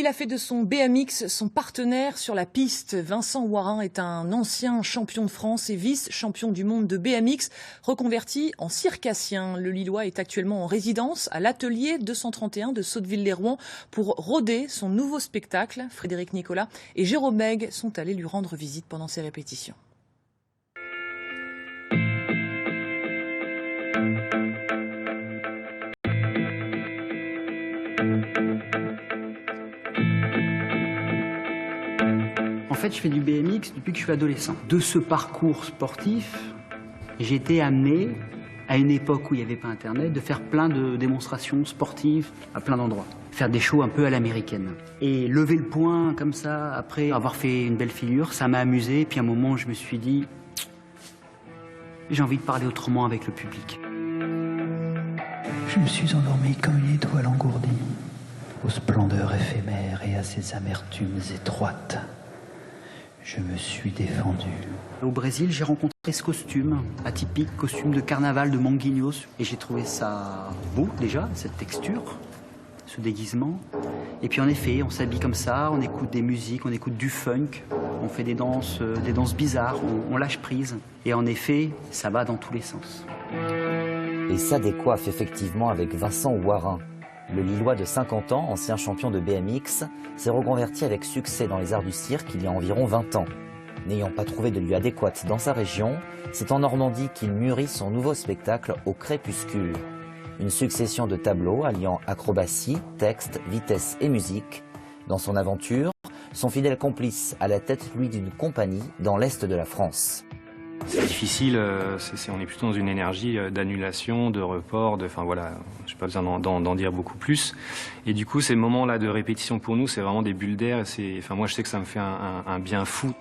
Il a fait de son BMX son partenaire sur la piste. Vincent Warin est un ancien champion de France et vice-champion du monde de BMX, reconverti en circassien. Le Lillois est actuellement en résidence à l'atelier 231 de Sotteville-lès-Rouen pour roder son nouveau spectacle. Frédéric Nicolas et Jérôme Meg sont allés lui rendre visite pendant ses répétitions. En fait, je fais du BMX depuis que je suis adolescent. De ce parcours sportif, j'ai été amené, à une époque où il n'y avait pas Internet, de faire plein de démonstrations sportives à plein d'endroits. Faire des shows un peu à l'américaine. Et lever le poing comme ça, après avoir fait une belle figure, ça m'a amusé. Et puis à un moment, je me suis dit, j'ai envie de parler autrement avec le public. Je me suis endormi comme une étoile engourdie, aux splendeurs éphémères et à ses amertumes étroites. Je me suis défendu. Au Brésil, j'ai rencontré ce costume atypique, costume de carnaval de Manguinhos. Et j'ai trouvé ça beau déjà, cette texture, ce déguisement. Et puis en effet, on s'habille comme ça, on écoute des musiques, on écoute du funk, on fait des danses bizarres, on lâche prise. Et en effet, ça va dans tous les sens. Et ça décoiffe effectivement avec Vincent Warin. Le Lillois de 50 ans, ancien champion de BMX, s'est reconverti avec succès dans les arts du cirque il y a environ 20 ans. N'ayant pas trouvé de lieu adéquat dans sa région, c'est en Normandie qu'il mûrit son nouveau spectacle Au crépuscule. Une succession de tableaux alliant acrobatie, texte, vitesse et musique. Dans son aventure, son fidèle complice à la tête, lui, d'une compagnie dans l'est de la France. C'est difficile, on est plutôt dans une énergie d'annulation, de report, enfin voilà, je n'ai pas besoin d'en dire beaucoup plus. Et du coup, ces moments-là de répétition pour nous, c'est vraiment des bulles d'air. Enfin, moi, je sais que ça me fait un bien fou.